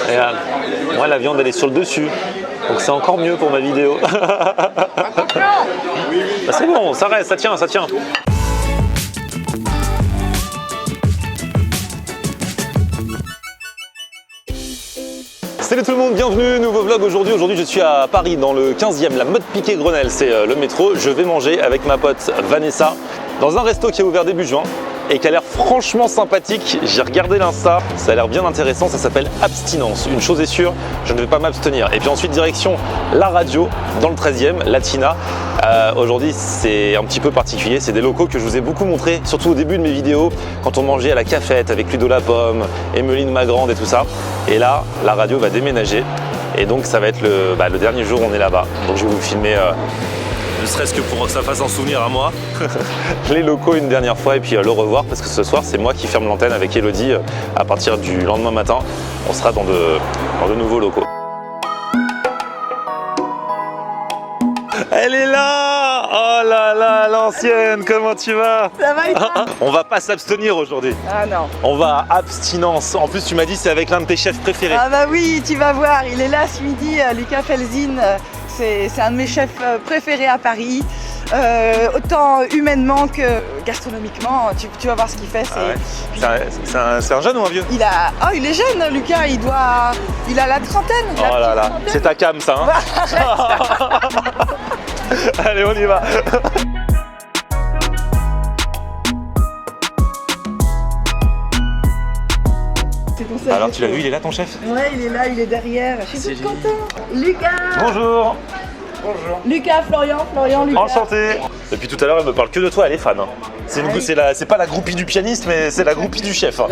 Regarde, moi la viande elle est sur le dessus, donc c'est encore mieux pour ma vidéo. Bah, c'est bon, ça reste, ça tient, ça tient. Salut tout le monde, bienvenue, nouveau vlog aujourd'hui. Aujourd'hui je suis à Paris dans le 15e, la mode piquée Grenelle, c'est le métro. Je vais manger avec ma pote Vanessa dans un resto qui a ouvert début juin et qui a l'air franchement sympathique. J'ai regardé l'insta, ça a l'air bien intéressant, ça s'appelle Abstinence. Une chose est sûre, je ne vais pas m'abstenir. Et puis ensuite direction la radio dans le 13e, Latina. Aujourd'hui c'est un petit peu particulier, c'est des locaux que je vous ai beaucoup montrés, surtout au début de mes vidéos, quand on mangeait à la cafette avec Ludo la Pomme, Emeline Magrande et tout ça. Et là, la radio va déménager et donc ça va être le dernier jour où on est là-bas. Donc je vais vous filmer ne serait-ce que pour que ça fasse un souvenir à moi, les locaux une dernière fois et puis le revoir parce que ce soir c'est moi qui ferme l'antenne avec Elodie. À partir du lendemain matin, on sera dans de nouveaux locaux. Elle est là! Oh là là, l'ancienne, comment tu vas? Ça va et toi? On va pas s'abstenir aujourd'hui. Ah non. On va à abstinence. En plus, tu m'as dit c'est avec l'un de tes chefs préférés. Ah bah oui, tu vas voir, il est là ce midi, Lucas Felzin. C'est un de mes chefs préférés à Paris. Autant humainement que gastronomiquement, tu vas voir ce qu'il fait. C'est un jeune ou un vieux? Il est jeune, Lucas, il a la trentaine. Oh là là, c'est ta cam ça, hein? Allez, on y va. Alors tu l'as vu, il est là ton chef? Ouais, il est là, il est derrière. Je suis toute contente. Lucas! Bonjour! Bonjour. Lucas, Florian, Lucas. Enchanté! Depuis tout à l'heure, elle me parle que de toi, elle est fan. Hein. C'est pas la groupie du pianiste, mais c'est la groupie du chef. Hein.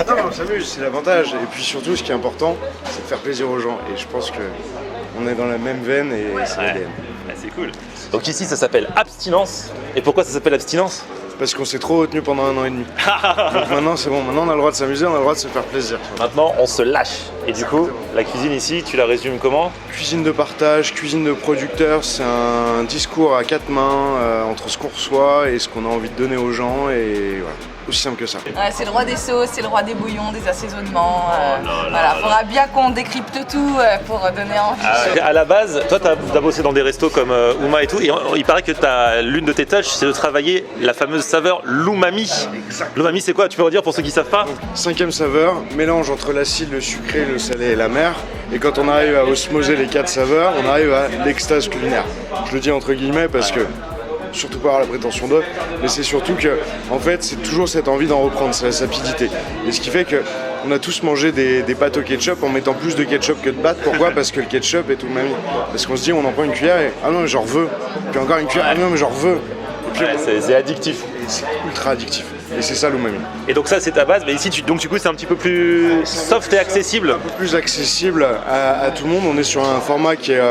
Non, on s'amuse, c'est l'avantage. Et puis surtout, ce qui est important, c'est de faire plaisir aux gens. Et je pense qu'on est dans la même veine et c'est l'ADN. Ouais, c'est cool. Donc ici, ça s'appelle Abstinence. Et pourquoi ça s'appelle Abstinence? Parce qu'on s'est trop retenu pendant 1 an et demi. Donc maintenant, c'est bon. Maintenant, on a le droit de s'amuser, on a le droit de se faire plaisir. Maintenant, on se lâche. Et du coup, la cuisine ici, tu la résumes comment? Cuisine de partage, cuisine de producteur, c'est un discours à 4 mains entre ce qu'on reçoit et ce qu'on a envie de donner aux gens. Et voilà. Aussi simple que ça. Ouais, c'est le roi des sauces, c'est le roi des bouillons, des assaisonnements. Voilà, faudra bien qu'on décrypte tout pour donner envie. À la base, toi, tu as bossé dans des restos comme Uma et tout, et il paraît que l'une de tes tâches, c'est de travailler la fameuse saveur l'umami. L'umami, c'est quoi? Tu peux redire pour ceux qui savent pas? 5e saveur, mélange entre l'acide, le sucré, le salé et la mer. Et quand on arrive à osmoser les 4 saveurs, on arrive à l'extase culinaire. Je le dis entre guillemets parce que surtout pas avoir la prétention d'eux, mais c'est surtout que, en fait, c'est toujours cette envie d'en reprendre, c'est la sapidité. Et ce qui fait que on a tous mangé des pâtes au ketchup en mettant plus de ketchup que de pâtes. Pourquoi? Parce que le ketchup est tout mamie. Parce qu'on se dit, on en prend une cuillère et ah non, mais j'en veux. Puis encore une cuillère, ah non, mais j'en veux. Et puis c'est addictif. C'est ultra addictif. Et c'est ça l'umami. Et donc ça, c'est ta base, mais ici, donc du coup, c'est un petit peu plus soft et accessible. Un peu plus accessible à tout le monde. On est sur un format qui est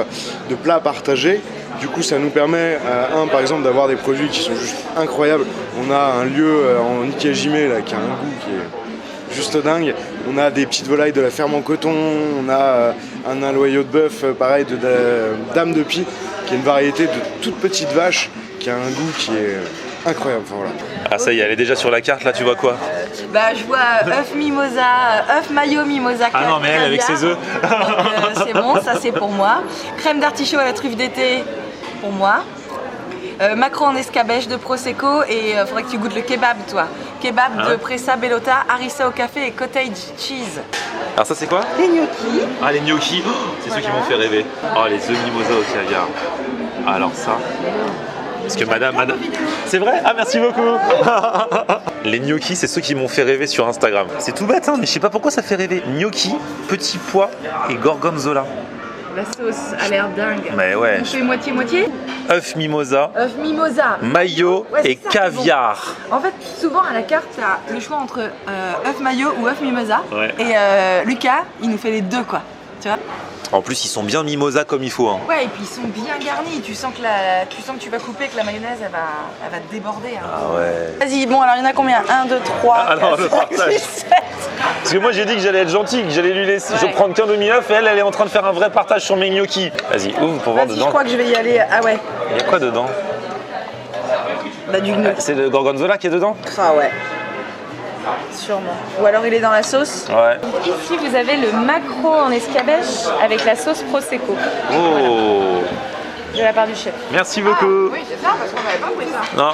de plat partagé. Du coup, ça nous permet, par exemple, d'avoir des produits qui sont juste incroyables. On a un lieu en Ikejime là, qui a un goût qui est juste dingue. On a des petites volailles de la ferme en coton. On a un aloyau de bœuf, pareil, de Dame de Pie, qui est une variété de toute petite vache qui a un goût qui est incroyable. Enfin, voilà. Ah ça y est, elle est déjà sur la carte, là, tu vois quoi? Bah, je vois œuf mimosa, œuf mayo mimosa. Ah non, mais elle avec ses œufs. C'est bon, ça c'est pour moi. Crème d'artichaut à la truffe d'été. Pour moi. Macarons en escabèche de Prosecco et faudrait que tu goûtes le kebab toi. Kebab de Pressa Bellota, harissa au café et cottage cheese. Alors ça c'est quoi? Les gnocchis. Ah les gnocchis, c'est ceux qui m'ont fait rêver. Oh les œufs mimosa au caviar. Alors ça, parce que madame... C'est vrai? Ah merci beaucoup. Les gnocchis c'est ceux qui m'ont fait rêver sur Instagram. C'est tout bête hein, mais je sais pas pourquoi ça fait rêver. Gnocchi, petit pois et gorgonzola. La sauce a l'air dingue. Mais ouais. On fait moitié-moitié. Œuf mimosa, mayo et caviar. Bon. En fait, souvent à la carte, tu as le choix entre œuf mayo ou œuf mimosa. Ouais. Et Lucas, il nous fait les deux quoi. Tu vois? En plus, ils sont bien mimosa comme il faut. Hein. Ouais, et puis ils sont bien garnis. Tu sens que tu vas couper, que la mayonnaise, elle va déborder. Hein. Ah ouais. Vas-y, bon, alors il y en a combien? 1, 2, 3, ah, 4, non, 5, 6, 7. Parce que moi, j'ai dit que j'allais être gentil, que j'allais lui laisser. Ouais. Je prends qu'un demi-œuf et elle est en train de faire un vrai partage sur mes gnocchis. Vas-y, ouvre pour voir dedans. Je crois que je vais y aller. Ah ouais. Il y a quoi dedans? Bah, du gnocchi. C'est le gorgonzola qui est dedans? Ah ouais. Sûrement. Ou alors il est dans la sauce. Ouais. Ici, vous avez le maquereau en escabèche avec la sauce Prosecco Oh, de la part du chef. merci beaucoup. Oui, c'est ça, parce qu'on n'avait pas pris ça. Non.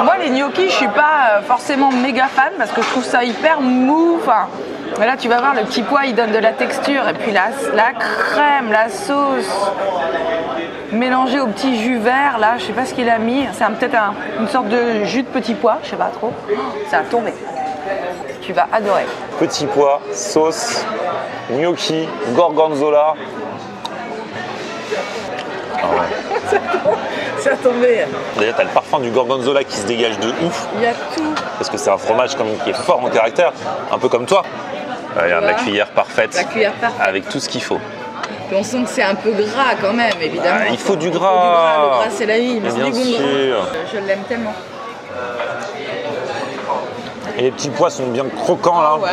Moi, les gnocchis, je suis pas forcément méga fan parce que je trouve ça hyper mou. Enfin, mais là, tu vas voir, le petit pois, il donne de la texture. Et puis la crème, la sauce, mélangée au petit jus vert, là, je sais pas ce qu'il a mis. C'est peut-être une sorte de jus de petit pois, je sais pas trop. Ça a tombé. Tu vas adorer. Petit pois, sauce, gnocchi, gorgonzola. Ah ouais. Ça a tombé. D'ailleurs, t'as le parfum du gorgonzola qui se dégage de ouf. Il y a tout. Parce que c'est un fromage quand même qui est fort en caractère, un peu comme toi. Regarde, la cuillère parfaite. La cuillère parfaite. Avec tout ce qu'il faut. Et on sent que c'est un peu gras quand même, évidemment. Ah, il faut du Le gras. gras, c'est la vie, mais c'est Bien du bon gras. sûr. Je l'aime tellement. Et les petits pois sont bien croquants là. Ouais.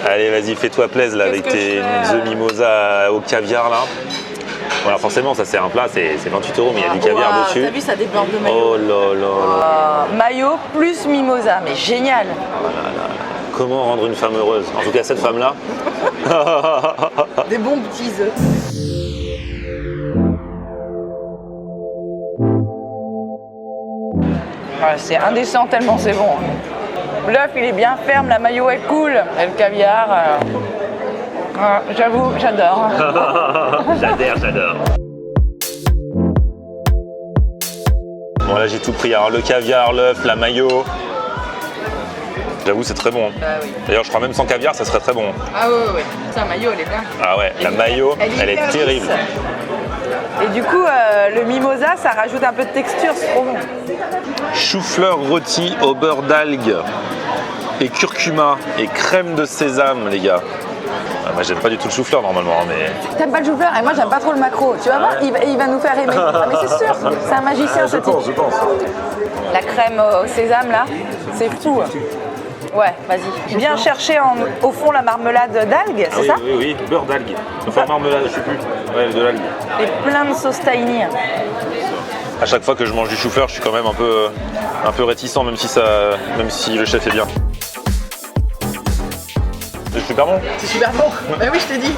Allez, vas-y, fais-toi plaisir là avec Qu'est-ce que tes je fais, œufs mimosa au caviar là. Voilà, forcément, ça c'est un plat, c'est 28 €, mais il y a du caviar Wow, dessus. T'as vu, ça déborde de maillot. Oh là là là. Maillot plus mimosa, mais génial. Comment rendre une femme heureuse? En tout cas, cette femme-là. Des bons petits œufs. Ouais, c'est indécent tellement c'est bon. L'œuf il est bien ferme, la maillot est cool. Et le caviar, j'avoue, j'adore. J'adore. Bon là j'ai tout pris, alors le caviar, l'œuf, la mayo. J'avoue c'est très bon. Bah oui. D'ailleurs je crois même sans caviar ça serait très bon. Ah ouais. Ça, maillot, elle est bien. Ah ouais, la mayo, elle est hyper terrible. lisse. Et du coup, le mimosa, ça rajoute un peu de texture, c'est trop bon. Chou-fleur rôti au beurre d'algues et curcuma et crème de sésame les gars. Ah, moi j'aime pas du tout le chou-fleur normalement mais... T'aimes pas le chou-fleur et moi j'aime pas trop le maquereau. Tu vas voir, il va nous faire aimer. Ah, mais c'est sûr, c'est un magicien ce type. je pense. La crème au sésame là, c'est fou. Ouais, vas-y. Bien chercher au fond la marmelade d'algues, c'est ça? Oui, beurre d'algues. Enfin marmelade, je sais plus. Ouais, de l'algue. Et plein de sauce tahini. À chaque fois que je mange du chou-fleur, je suis quand même un peu réticent, même si le chef est bien. C'est super bon. C'est super bon. Bah oui, je t'ai dit.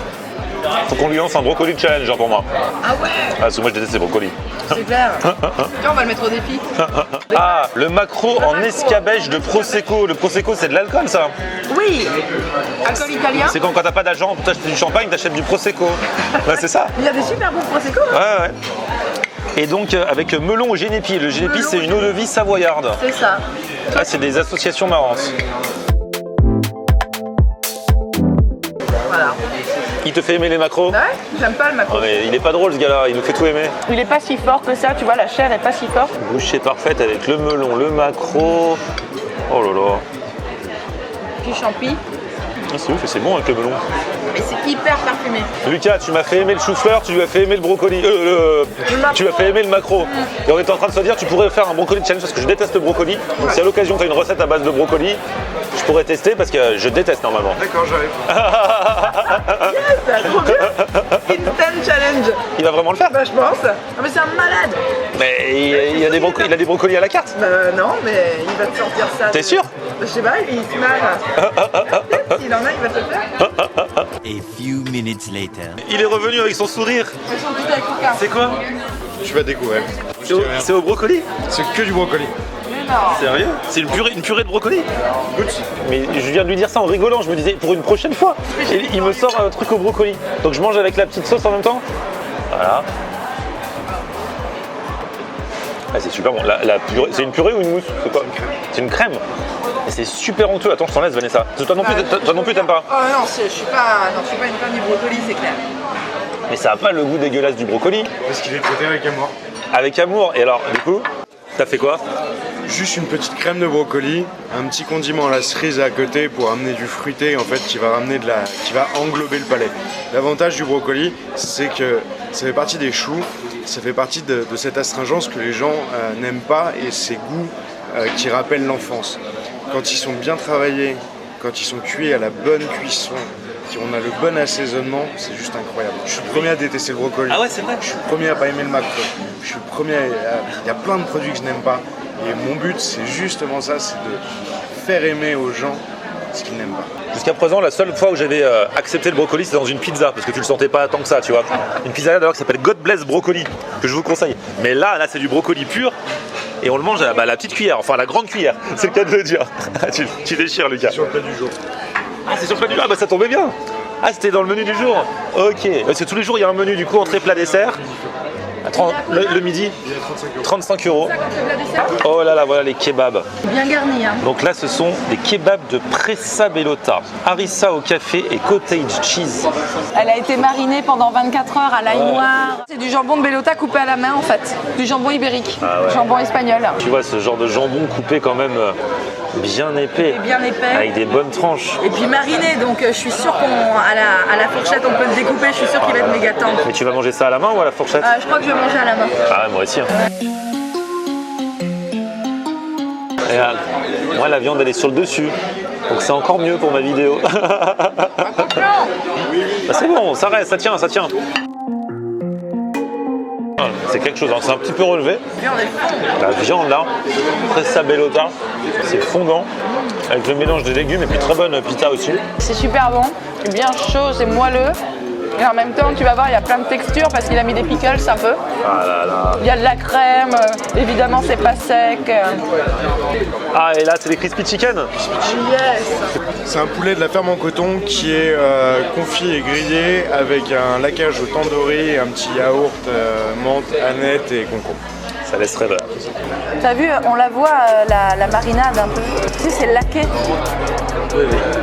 Faut qu'on lui lance un brocoli challenge pour moi. Ah ouais, Parce que moi je déteste les brocolis. c'est clair. Tiens, on va le mettre au défi. Ah, le maquereau en escabèche de Prosecco. Le Prosecco c'est de l'alcool ça. Oui. Alcool italien. C'est quand t'as pas d'argent pour t'acheter du champagne, t'achètes du Prosecco. Ouais, c'est ça. Il y a des super bons prosecco. Hein. Ouais. Et donc avec melon au génépi. Le génépi Melon c'est une eau de vie savoyarde. C'est ça. Ah, c'est des associations marrantes. Voilà. Il te fait aimer les macros? Ouais, j'aime pas le maquereau. Oh, mais il est pas drôle ce gars-là, il nous fait tout aimer. Il est pas si fort que ça, tu vois, la chair est pas si forte. Bouchée parfaite avec le melon, le maquereau. Oh là là. Puis champi. Ah, c'est ouf, et c'est bon avec le melon. Et c'est hyper parfumé. Lucas, tu m'as fait aimer le chou-fleur, tu lui as fait aimer le brocoli. Tu lui as fait aimer le maquereau. Et on était en train de se dire, tu pourrais faire un brocoli challenge parce que je déteste le brocoli. Donc si à l'occasion tu as une recette à base de brocoli, je pourrais tester parce que je déteste normalement. D'accord, j'arrive. C'est trop bien. Instant challenge. Il va vraiment le faire. Bah, je pense. Ah, mais c'est un malade. Mais il a des brocolis à la carte. Bah, non, mais il va te sortir ça. T'es sûr? Je sais pas, il se marre. S'il en a, il va te le faire. A few minutes later. Il est revenu avec son sourire. Ils sont tous avec Coca. C'est quoi? Tu vas découvrir. C'est au brocoli? C'est que du brocoli. Mais non. Sérieux? C'est une purée de brocoli? Goûte. Mais je viens de lui dire ça en rigolant, je me disais pour une prochaine fois. Et il me sort un truc au brocoli. Donc je mange avec la petite sauce en même temps. Voilà. Ah, c'est super bon. La purée, c'est une purée ou une mousse? C'est quoi? C'est une crème. Et c'est super honteux. Attends, je t'en laisse Vanessa. Toi non plus t'aimes pas? Oh non, je suis pas une fan du brocoli, c'est clair. Mais ça a pas le goût dégueulasse du brocoli. Parce qu'il est traité avec amour. Avec amour. Et alors, du coup, t'as fait quoi? Juste une petite crème de brocoli, un petit condiment à la cerise à côté pour amener du fruité en fait qui va englober le palais. L'avantage du brocoli, c'est que ça fait partie des choux, ça fait partie de cette astringence que les gens n'aiment pas et ces goûts qui rappellent l'enfance. Quand ils sont bien travaillés, quand ils sont cuits à la bonne cuisson, on a le bon assaisonnement, c'est juste incroyable. Je suis le premier à détester le brocoli. Ah ouais, c'est vrai? Je suis le premier à pas aimer le maquereau. Je suis le premier il y a plein de produits que je n'aime pas. Et mon but, c'est justement ça, c'est de faire aimer aux gens ce qu'ils n'aiment pas. Jusqu'à présent, la seule fois où j'avais accepté le brocoli, c'était dans une pizza, parce que tu le sentais pas tant que ça, tu vois. Une pizza d'ailleurs qui s'appelle God Bless Brocoli, que je vous conseille. Mais là c'est du brocoli pur, et on le mange à la petite cuillère, enfin à la grande cuillère, c'est le cas de le dire. tu déchires, Lucas. Sur le plat du jour. Ah, c'est sur le plat du jour, ah bah ça tombait bien. Ah, c'était dans le menu du jour. Ok, parce que tous les jours il y a un menu, du coup, entrée, plat, dessert. Le midi, 35 €. Oh là là, voilà les kebabs. Bien garni, hein. Donc là, ce sont des kebabs de pressa bellota, harissa au café et cottage cheese. Elle a été marinée pendant 24 heures à l'ail noir. C'est du jambon de bellota coupé à la main en fait. Du jambon ibérique, jambon espagnol. Tu vois, ce genre de jambon coupé quand même bien épais. Bien épais. Avec des bonnes tranches. Et puis mariné, donc je suis sûre qu'à la fourchette on peut le découper, je suis sûre qu'il va être méga tendre. Mais tu vas manger ça à la main ou à la fourchette? Je crois que je vais manger à la main. Ah ouais, moi aussi. Hein. Et là, moi la viande elle est sur le dessus, donc c'est encore mieux pour ma vidéo. Bah, c'est bon, ça reste, ça tient, ça tient. C'est quelque chose, hein. C'est un petit peu relevé. La viande là, pressa bellota, c'est fondant, avec le mélange des légumes et puis très bonne pita aussi. C'est super bon, c'est bien chaud, c'est moelleux. Et en même temps, tu vas voir, il y a plein de textures parce qu'il a mis des pickles un peu. Ah là là. Il y a de la crème, évidemment c'est pas sec. Ah et là c'est des crispy chicken. C'est un poulet de la ferme en coton qui est confit et grillé avec un laquage au tandoori et un petit yaourt menthe, aneth et concombre. Ça laisse rêveur. T'as vu, on la voit la marinade un peu. Tu sais, c'est laqué.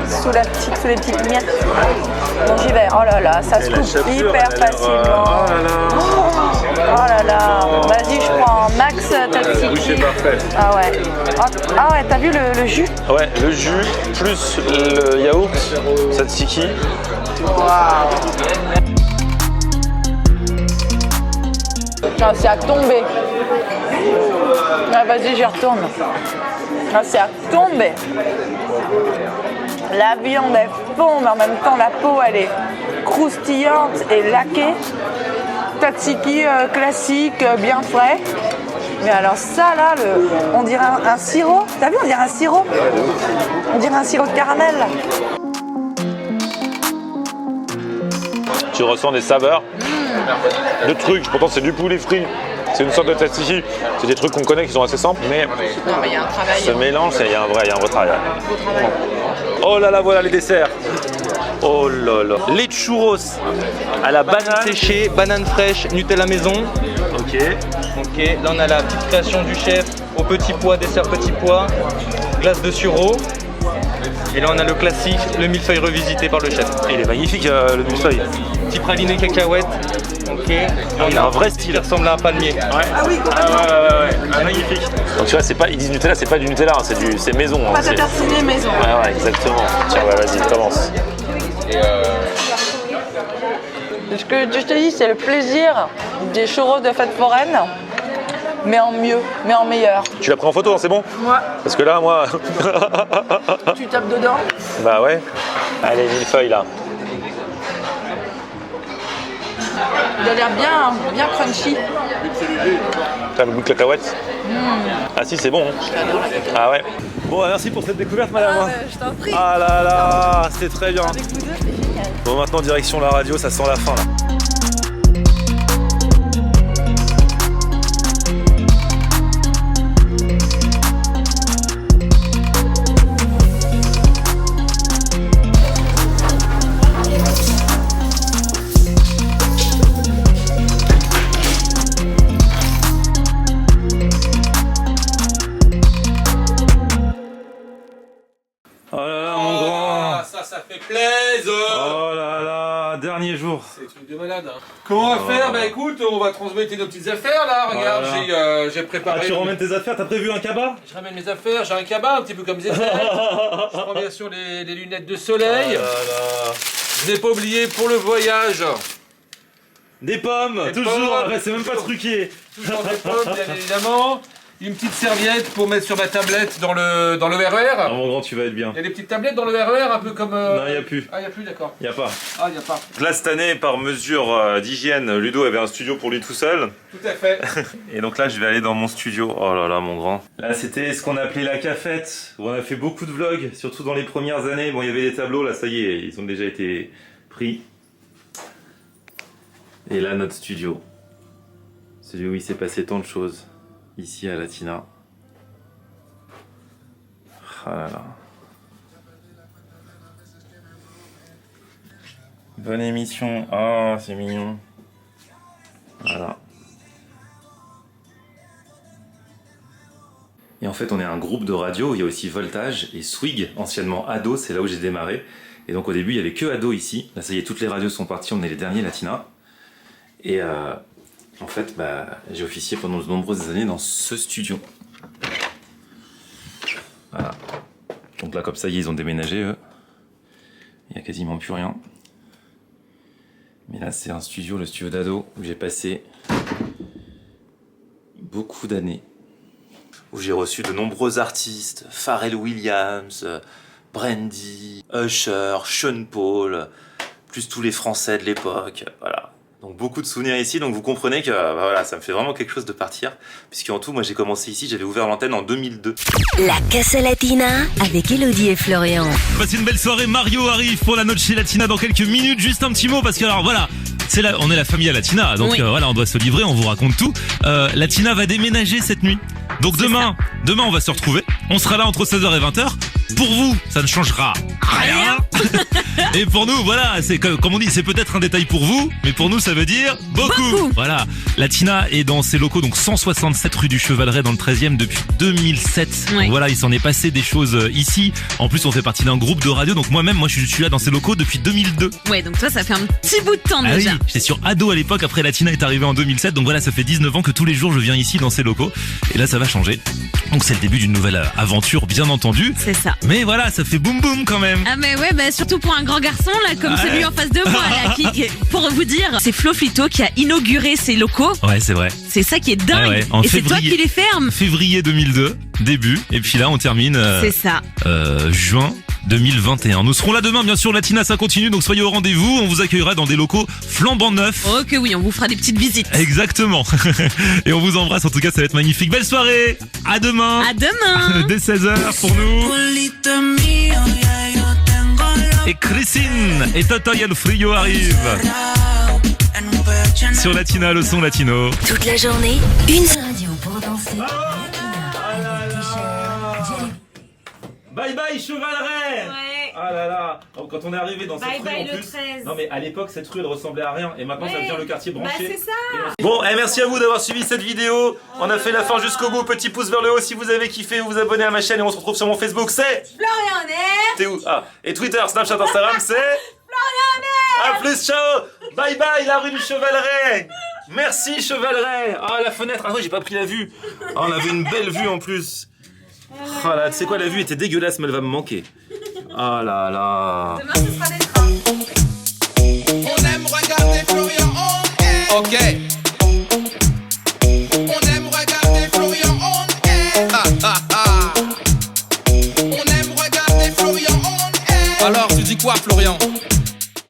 Sous les petites miettes. Bon, j'y vais. Oh là là, ça se coupe hyper facilement. Oh là là. Vas-y, je prends max tzatziki. C'est parfait. Ah ouais. Ah ouais, t'as vu le jus? Ouais, le jus plus le yaourt, tzatziki. Ah, c'est à tomber. Ah, vas-y, j'y retourne. Ah, c'est à tomber. La viande est fond, mais en même temps, la peau, elle est croustillante et laquée. Tzatziki classique, bien frais. Mais alors ça, là, on dirait un sirop. T'as vu, on dirait un sirop. On dirait un sirop de caramel. Tu ressens des saveurs. Le truc, pourtant c'est du poulet frit. C'est une sorte de tzatziki. C'est des trucs qu'on connaît qui sont assez simples, mais Il y a un travail. ce mélange, il y a un vrai travail. Oh là là, voilà les desserts. Oh là là. Les churros à la banane séchée, banane fraîche, Nutella maison. Ok. Ok, là on a la petite création du chef au petit pois, dessert petit pois, glace de sureau. Et là on a le classique, le millefeuille revisité par le chef. Il est magnifique le millefeuille. Petit praliné cacahuète. Ok. Il a un vrai style. Qui ressemble à un palmier. Ouais. Ah oui, ouais. Magnifique. Donc tu vois, c'est pas, ils disent Nutella, c'est pas du Nutella, hein, c'est maison. Hein, Pâte à tartiner maison. Ouais, exactement. Tiens, ouais, vas-y, commence. Ce que je te dis, c'est le plaisir des churros de fête foraine, mais en mieux, mais en meilleur. Tu l'as pris en photo, hein, c'est bon? Ouais. Parce que là, moi. Tu tapes dedans. Bah ouais. Allez, millefeuille là. Il a l'air bien crunchy. T'as le goût de cacahuète? Ah si, c'est bon. Hein. Ah ouais. Bon, merci pour cette découverte, madame. Je t'en prie. Ah là là, c'était très bien. Avec vous deux, c'est génial. Bon, maintenant, direction la radio, ça sent la fin là. Oh là là, mon grand. Ça fait plaisir. Oh là là, dernier jour. C'est truc de malade. Hein. Comment on va faire? Bah écoute, on va transmettre nos petites affaires là. Regarde, Voilà. j'ai préparé. Ah, tu ramènes tes affaires, t'as prévu un cabas? Je ramène mes affaires, j'ai un cabas un petit peu comme Zézette. Je prends bien sûr les lunettes de soleil. Oh là là. Je n'ai pas oublié pour le voyage. Des pommes, Des toujours, pommes, après c'est même pas toujours. truqué. Toujours des pommes, bien évidemment. une petite serviette pour mettre sur ma tablette dans le RER. Ah, mon grand, tu vas être bien. Il y a des petites tablettes dans le RER, un peu comme... Non, il n'y a plus. Ah, il n'y a plus, d'accord. Il n'y a pas. Ah, il n'y a pas. Là, cette année, par mesure d'hygiène, Ludo avait un studio pour lui tout seul. Tout à fait. Et donc là, je vais aller dans mon studio. Oh là là, mon grand. Là, c'était ce qu'on appelait la cafette, où on a fait beaucoup de vlogs, surtout dans les premières années. Bon, il y avait des tableaux, là, ça y est, ils ont déjà été pris. Et là, notre studio. Celui où il s'est passé tant de choses. Ici, à Latina. Ah là là. Bonne émission. Ah, c'est mignon. Voilà. Et en fait, on est un groupe de radio. Il y a aussi Voltage et Swig, anciennement Ado. C'est là où j'ai démarré. Et donc, au début, il y avait que Ado ici. Là, ça y est, toutes les radios sont parties. On est les derniers Latina. Et en fait, j'ai officié pendant de nombreuses années dans ce studio. Voilà. Donc là, comme ça, ils ont déménagé, eux. Il n'y a quasiment plus rien. Mais là, c'est un studio, le studio d'Ado, où j'ai passé beaucoup d'années. Où j'ai reçu de nombreux artistes, Pharrell Williams, Brandy, Usher, Sean Paul, plus tous les Français de l'époque, voilà. Donc beaucoup de souvenirs ici, donc vous comprenez que voilà, ça me fait vraiment quelque chose de partir, puisqu'en tout, moi j'ai commencé ici, j'avais ouvert l'antenne en 2002. La Casa Latina avec Elodie et Florian. Passez une belle soirée, Mario arrive pour la Noche Latina dans quelques minutes, juste un petit mot, parce que alors voilà, on est la famille Latina, donc oui. Voilà, on doit se livrer, on vous raconte tout. Latina va déménager cette nuit, donc demain on va se retrouver, on sera là entre 16h et 20h. Pour vous, ça ne changera rien. Et pour nous, voilà, c'est comme on dit, c'est peut-être un détail pour vous, mais pour nous, ça veut dire beaucoup. Voilà, Latina est dans ses locaux, donc 167 rue du Chevaleret dans le 13e depuis 2007. Oui. Donc voilà, il s'en est passé des choses ici. En plus, on fait partie d'un groupe de radio, donc moi je suis là dans ces locaux depuis 2002. Ouais, donc toi, ça fait un petit bout de temps Ah déjà. oui, j'étais sur Ado à l'époque, après Latina est arrivé en 2007, donc voilà, ça fait 19 ans que tous les jours je viens ici dans ces locaux. Et là, ça va changer. Donc c'est le début d'une nouvelle aventure, bien entendu. C'est ça. Mais voilà, ça fait boum boum quand même. Ah mais ouais, surtout pour un grand garçon là, comme celui en face de moi là, qui pour vous dire, c'est Flo Flito qui a inauguré ses locaux. Ouais, c'est vrai. C'est ça qui est dingue. Ouais, en et c'est toi février. qui les fermes. Février 2002, début, et puis là on termine C'est ça. juin 2021. Nous serons là demain, bien sûr, Latina ça continue, donc soyez au rendez-vous, on vous accueillera dans des locaux flambant neufs. Oh que oui, on vous fera des petites visites. Exactement. Et on vous embrasse, en tout cas ça va être magnifique. Belle soirée, à demain. À demain. Dès 16h pour nous. Et Christine et Toto y el Frio arrivent sur Latina, le son latino. Toute la journée, une radio pour danser. Bye bye Chevaleret. Ouais. Ah là là. Quand on est arrivé dans cette Bye rue bye en le plus. 13. Non mais à l'époque cette rue elle ressemblait à rien et maintenant ça devient le quartier branché. Bah c'est ça. Bon, merci à vous d'avoir suivi cette vidéo. On a fait la fin jusqu'au bout. Petit pouce vers le haut si vous avez kiffé, vous vous abonnez à ma chaîne et on se retrouve sur mon Facebook. C'est Florian Nair. T'es où? Ah, et Twitter, Snapchat, Instagram, c'est Florian Nair. A plus, ciao. Bye bye la rue du Chevaleret. Merci Chevaleret. Ah la fenêtre, ah oui j'ai pas pris la vue. Ah, on avait une belle vue en plus. Oh là, tu sais quoi, la vue était dégueulasse mais elle va me manquer. Oh là là. Demain ce sera des